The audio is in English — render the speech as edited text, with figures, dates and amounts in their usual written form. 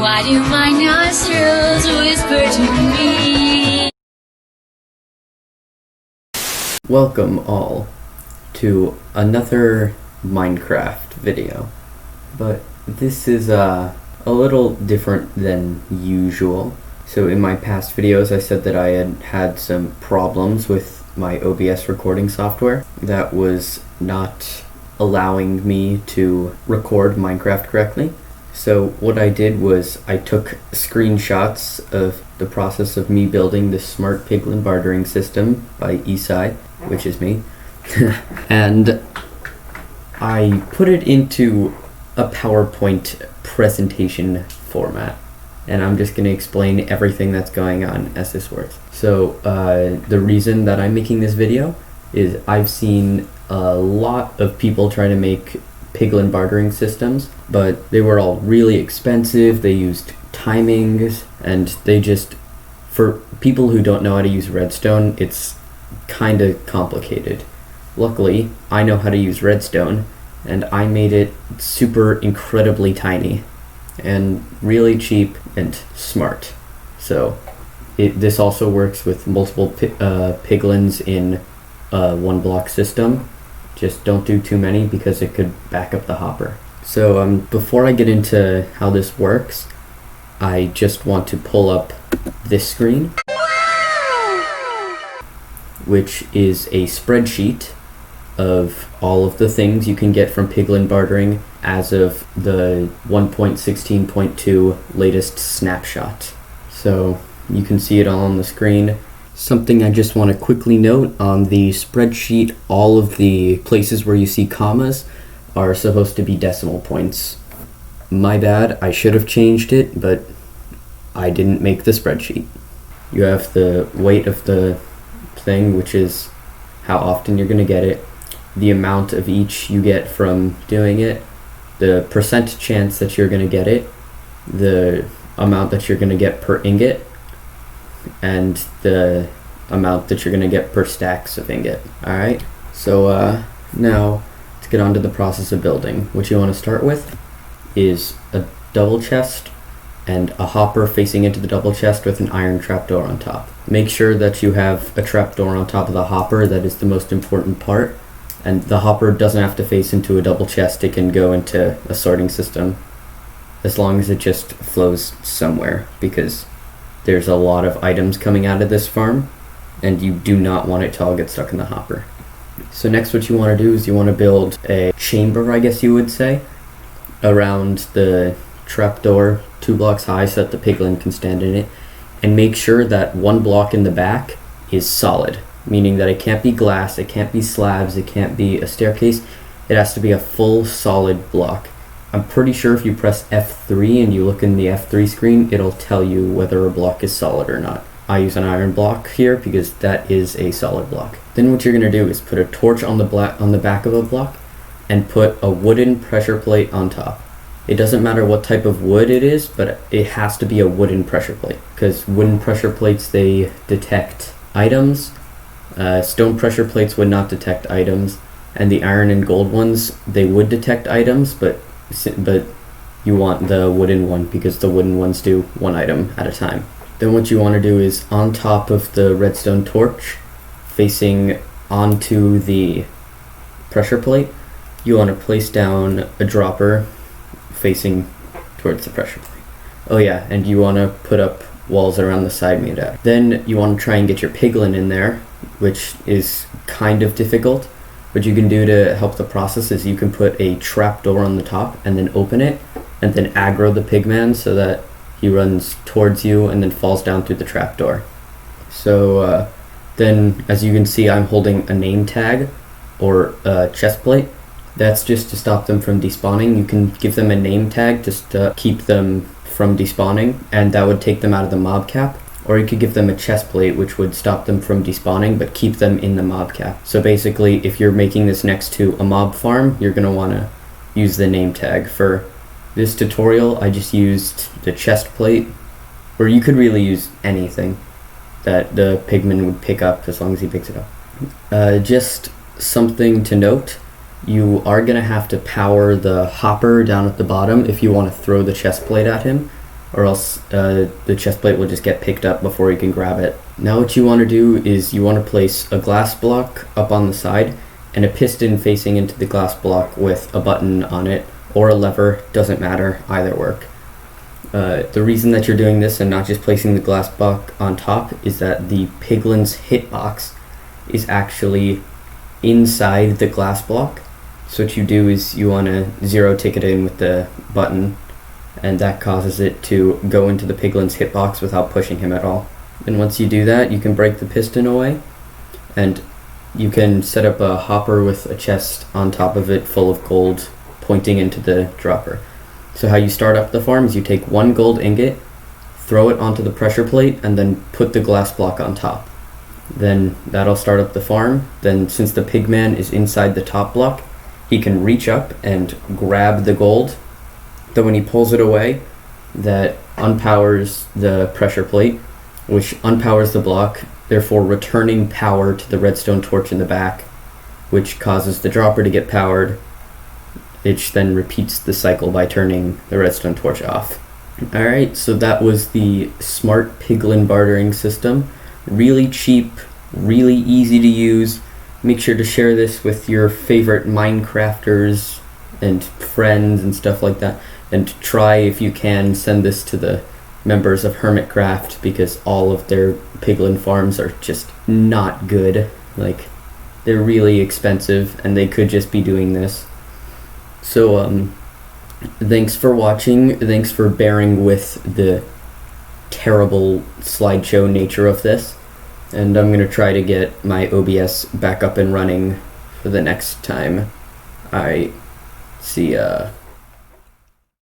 Why do my nostrils whisper to me? Welcome all to another Minecraft video, but this is a little different than usual. So in my past videos I said that I had some problems with my OBS recording software that was not allowing me to record Minecraft correctly. So what I did was I took screenshots of the process of me building this smart Piglin Bartering system by Esai, which is me, and I put it into a PowerPoint presentation format, and I'm just going to explain everything that's going on as this works. So the reason that I'm making this video is I've seen a lot of people try to make Piglin bartering systems, but they were all really expensive. They used timings, and they just, for people who don't know how to use redstone, it's kind of complicated. Luckily, I know how to use redstone, and I made it super incredibly tiny and really cheap and smart. So this also works with multiple piglins in a one block system. Just don't do too many because it could back up the hopper. So before I get into how this works, I just want to pull up this screen, which is a spreadsheet of all of the things you can get from Piglin bartering as of the 1.16.2 latest snapshot. So you can see it all on the screen. Something I just want to quickly note, on the spreadsheet, all of the places where you see commas are supposed to be decimal points. My bad, I should have changed it, but I didn't make the spreadsheet. You have the weight of the thing, which is how often you're going to get it, the amount of each you get from doing it, the percent chance that you're going to get it, the amount that you're going to get per ingot, and the amount that you're going to get per stacks of ingot. Alright, so now let's get on to the process of building. What you want to start with is a double chest and a hopper facing into the double chest with an iron trapdoor on top. Make sure that you have a trapdoor on top of the hopper. That is the most important part. And the hopper doesn't have to face into a double chest. It can go into a sorting system as long as it just flows somewhere, because there's a lot of items coming out of this farm, and you do not want it to all get stuck in the hopper. So next what you want to do is you want to build a chamber, I guess you would say, around the trapdoor 2 blocks high so that the piglin can stand in it, and make sure that 1 block in the back is solid, meaning that it can't be glass, it can't be slabs, it can't be a staircase. It has to be a full solid block. I'm pretty sure if you press F3 and you look in the F3 screen, it'll tell you whether a block is solid or not. I use an iron block here because that is a solid block. Then what you're going to do is put a torch on the back of a block and put a wooden pressure plate on top. It doesn't matter what type of wood it is, but it has to be a wooden pressure plate, because wooden pressure plates, they detect items. Stone pressure plates would not detect items, and the iron and gold ones, they would detect items, but you want the wooden one because the wooden ones do 1 item at a time. Then what you want to do is on top of the redstone torch, facing onto the pressure plate, you want to place down a dropper facing towards the pressure plate. Oh yeah, and you want to put up walls around the side made out. Then you want to try and get your piglin in there, which is kind of difficult. What you can do to help the process is you can put a trapdoor on the top and then open it, and then aggro the pigman so that he runs towards you and then falls down through the trapdoor. So then, as you can see, I'm holding a name tag or a chest plate. That's just to stop them from despawning. You can give them a name tag just to keep them from despawning, and that would take them out of the mob cap. Or you could give them a chest plate, which would stop them from despawning but keep them in the mob cap. So basically, if you're making this next to a mob farm, you're going to want to use the name tag. For this tutorial, I just used the chest plate, or you could really use anything that the pigman would pick up as long as he picks it up. Just something to note, you are going to have to power the hopper down at the bottom if you want to throw the chest plate at him. or else the chest plate will just get picked up before you can grab it. Now what you want to do is you want to place a glass block up on the side and a piston facing into the glass block with a button on it, or a lever, doesn't matter, either work. The reason that you're doing this and not just placing the glass block on top is that the piglin's hitbox is actually inside the glass block. So what you do is you want to zero tick it in with the button, and that causes it to go into the piglin's hitbox without pushing him at all. And once you do that, you can break the piston away, and you can set up a hopper with a chest on top of it full of gold pointing into the dropper. So how you start up the farm is you take one gold ingot, throw it onto the pressure plate, and then put the glass block on top. Then that'll start up the farm. Then since the pigman is inside the top block, he can reach up and grab the gold. Then when he pulls it away, that unpowers the pressure plate, which unpowers the block, therefore returning power to the redstone torch in the back, which causes the dropper to get powered, which then repeats the cycle by turning the redstone torch off. Alright, so that was the smart piglin bartering system. Really cheap, really easy to use. Make sure to share this with your favorite Minecrafters and friends and stuff like that. And try, if you can, send this to the members of Hermitcraft, because all of their piglin farms are just not good. Like, they're really expensive and they could just be doing this. So thanks for watching, thanks for bearing with the terrible slideshow nature of this, and I'm gonna try to get my OBS back up and running for the next time. Alright, see ya.